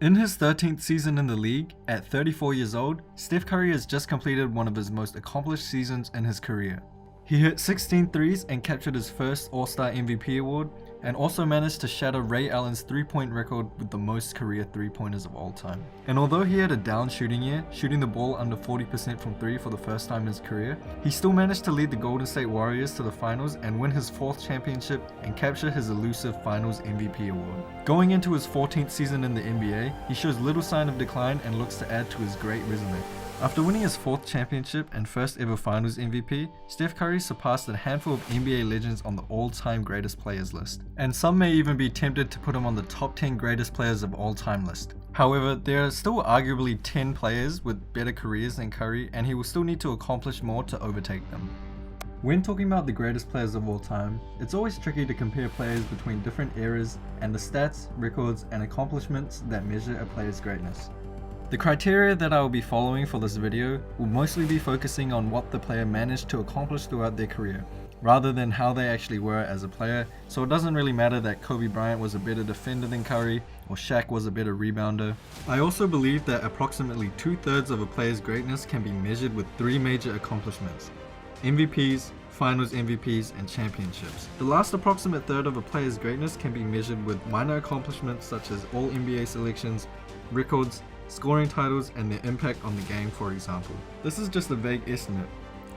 In his 13th season in the league, at 34 years old, Steph Curry has just completed one of his most accomplished seasons in his career. He hit 16 threes and captured his first All-Star MVP award, and also managed to shatter Ray Allen's three-point record with the most career three-pointers of all time. And although he had a down shooting year, shooting the ball under 40% from three for the first time in his career, he still managed to lead the Golden State Warriors to the finals and win his 4th championship and capture his elusive finals MVP award. Going into his 14th season in the NBA, he shows little sign of decline and looks to add to his great resume. After winning his 4th championship and first ever finals MVP, Steph Curry surpassed a handful of NBA legends on the all-time greatest players list. And some may even be tempted to put him on the top 10 greatest players of all time list. However, there are still arguably 10 players with better careers than Curry, and he will still need to accomplish more to overtake them. When talking about the greatest players of all time, it's always tricky to compare players between different eras and the stats, records, and accomplishments that measure a player's greatness. The criteria that I will be following for this video will mostly be focusing on what the player managed to accomplish throughout their career, rather than how they actually were as a player, so it doesn't really matter that Kobe Bryant was a better defender than Curry, or Shaq was a better rebounder. I also believe that approximately 2/3 of a player's greatness can be measured with 3 major accomplishments: MVPs, Finals MVPs, and championships. The last approximate third of a player's greatness can be measured with minor accomplishments such as all NBA selections, records, scoring titles, and their impact on the game, for example. This is just a vague estimate.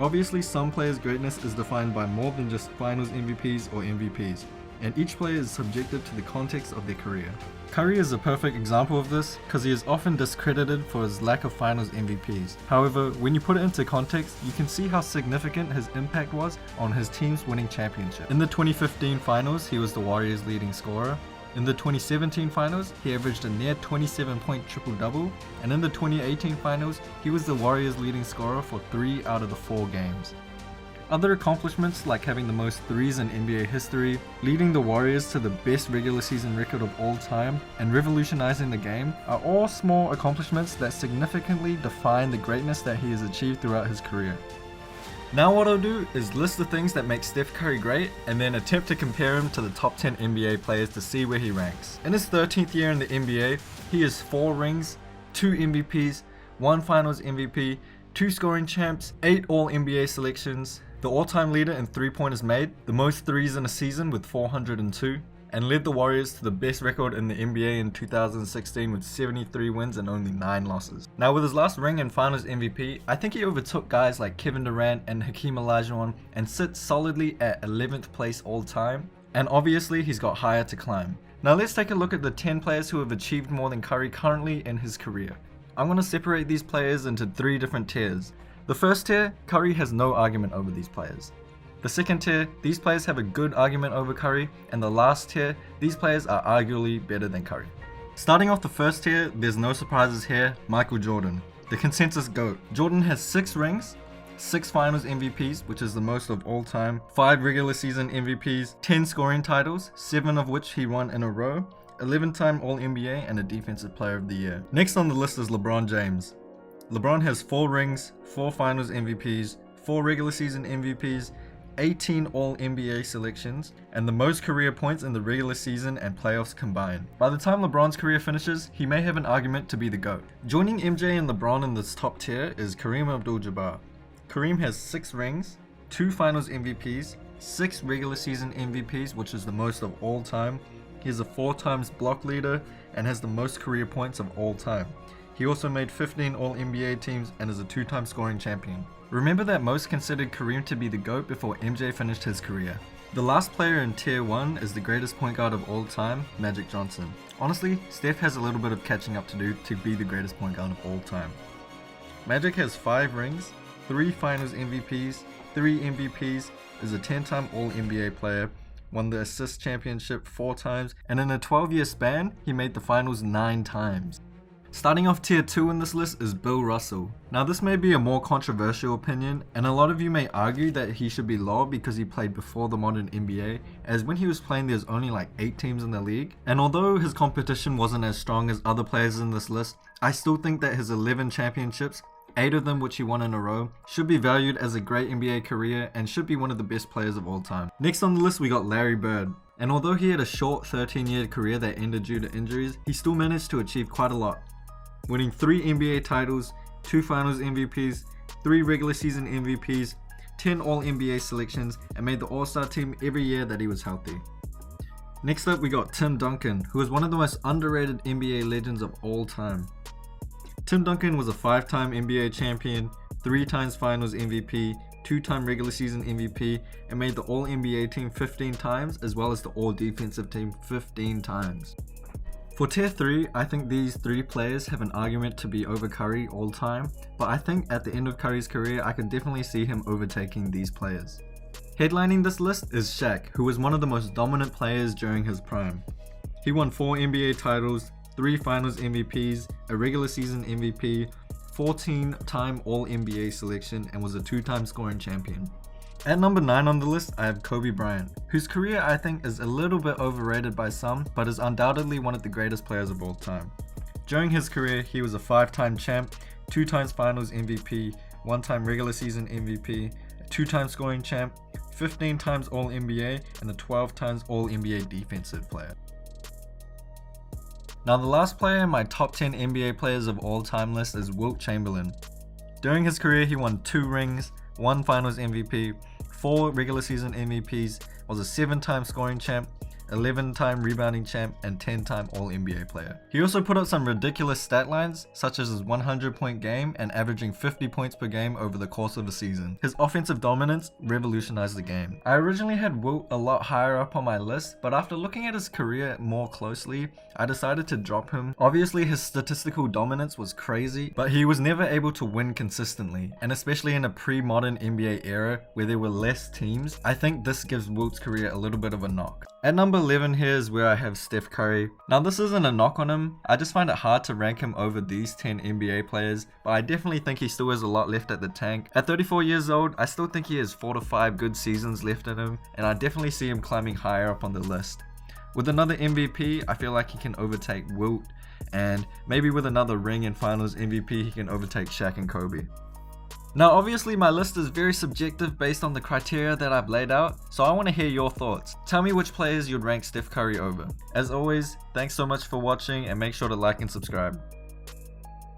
Obviously, some players' greatness is defined by more than just Finals MVPs or MVPs, and each player is subjected to the context of their career. Curry is a perfect example of this because he is often discredited for his lack of Finals MVPs. However, when you put it into context, you can see how significant his impact was on his team's winning championship. In the 2015 Finals, he was the Warriors' leading scorer. In the 2017 Finals, he averaged a near 27-point triple-double, and in the 2018 Finals, he was the Warriors' leading scorer for 3 out of the 4 games. Other accomplishments like having the most threes in NBA history, leading the Warriors to the best regular season record of all time, and revolutionizing the game are all small accomplishments that significantly define the greatness that he has achieved throughout his career. Now what I'll do is list the things that make Steph Curry great and then attempt to compare him to the top 10 NBA players to see where he ranks. In his 13th year in the NBA, he has 4 rings, 2 MVPs, 1 Finals MVP, 2 scoring champs, 8 All-NBA selections, the all-time leader in three-pointers made, the most threes in a season with 402, and led the Warriors to the best record in the NBA in 2016 with 73 wins and only 9 losses. Now with his last ring and Finals MVP, I think he overtook guys like Kevin Durant and Hakeem Olajuwon and sits solidly at 11th place all time, and obviously he's got higher to climb. Now let's take a look at the 10 players who have achieved more than Curry currently in his career. I'm going to separate these players into 3 different tiers. The first tier, Curry has no argument over these players. The second tier, these players have a good argument over Curry, and the last tier, these players are arguably better than Curry. Starting off the first tier, there's no surprises here, Michael Jordan, the consensus GOAT. Jordan has 6 rings, 6 Finals MVPs, which is the most of all time, 5 regular season MVPs, 10 scoring titles, 7 of which he won in a row, 11-time All-NBA, and a Defensive Player of the Year. Next on the list is LeBron James. LeBron has 4 rings, 4 Finals MVPs, 4 regular season MVPs, 18 All-NBA selections, and the most career points in the regular season and playoffs combined. By the time LeBron's career finishes, he may have an argument to be the GOAT. Joining MJ and LeBron in this top tier is Kareem Abdul-Jabbar. Kareem has 6 rings, 2 Finals MVPs, 6 regular season MVPs, which is the most of all time. He is a 4 times block leader and has the most career points of all time. He also made 15 All-NBA teams and is a 2-time scoring champion. Remember that most considered Kareem to be the GOAT before MJ finished his career. The last player in tier 1 is the greatest point guard of all time, Magic Johnson. Honestly, Steph has a little bit of catching up to do to be the greatest point guard of all time. Magic has 5 rings, 3 Finals MVPs, 3 MVPs, is a 10-time All-NBA player, won the assist championship 4 times, and in a 12-year span, he made the finals 9 times. Starting off tier 2 in this list is Bill Russell. Now this may be a more controversial opinion, and a lot of you may argue that he should be lower because he played before the modern NBA, as when he was playing there's only like 8 teams in the league, and although his competition wasn't as strong as other players in this list, I still think that his 11 championships, 8 of them which he won in a row, should be valued as a great NBA career and should be one of the best players of all time. Next on the list we got Larry Bird. And although he had a short 13-year career that ended due to injuries, he still managed to achieve quite a lot, winning 3 NBA titles, 2 Finals MVPs, 3 regular season MVPs, 10 All-NBA selections, and made the All-Star team every year that he was healthy. Next up we got Tim Duncan, who is one of the most underrated NBA legends of all time. Tim Duncan was a 5-time NBA champion, 3 times Finals MVP, 2-time regular season MVP, and made the All-NBA team 15 times as well as the All-Defensive team 15 times. For tier 3, I think these 3 players have an argument to be over Curry all time, but I think at the end of Curry's career I could definitely see him overtaking these players. Headlining this list is Shaq, who was one of the most dominant players during his prime. He won 4 NBA titles, 3 Finals MVPs, a regular season MVP, 14-time All-NBA selection, and was a 2-time scoring champion. At number 9 on the list, I have Kobe Bryant, whose career I think is a little bit overrated by some, but is undoubtedly one of the greatest players of all time. During his career, he was a 5-time champ, 2 times Finals MVP, 1-time regular season MVP, a 2-time scoring champ, 15 times All-NBA, and a 12 times All-NBA defensive player. Now the last player in my top 10 NBA players of all time list is Wilt Chamberlain. During his career he won 2 rings, 1 Finals MVP, 4 regular season MVPs, was a 7-time scoring champ, 11-time rebounding champ, and 10-time All-NBA player. He also put up some ridiculous stat lines, such as his 100-point game and averaging 50 points per game over the course of a season. His offensive dominance revolutionized the game. I originally had Wilt a lot higher up on my list, but after looking at his career more closely, I decided to drop him. Obviously his statistical dominance was crazy, but he was never able to win consistently, and especially in a pre-modern NBA era where there were less teams, I think this gives Wilt's career a little bit of a knock. At number 11 here is where I have Steph Curry. Now this isn't a knock on him, I just find it hard to rank him over these 10 NBA players, but I definitely think he still has a lot left at the tank. At 34 years old, I still think he has 4 to 5 good seasons left in him, and I definitely see him climbing higher up on the list. With another MVP, I feel like he can overtake Wilt, and maybe with another ring and Finals MVP, he can overtake Shaq and Kobe. Now obviously my list is very subjective based on the criteria that I've laid out, so I want to hear your thoughts. Tell me which players you'd rank Steph Curry over. As always, thanks so much for watching and make sure to like and subscribe.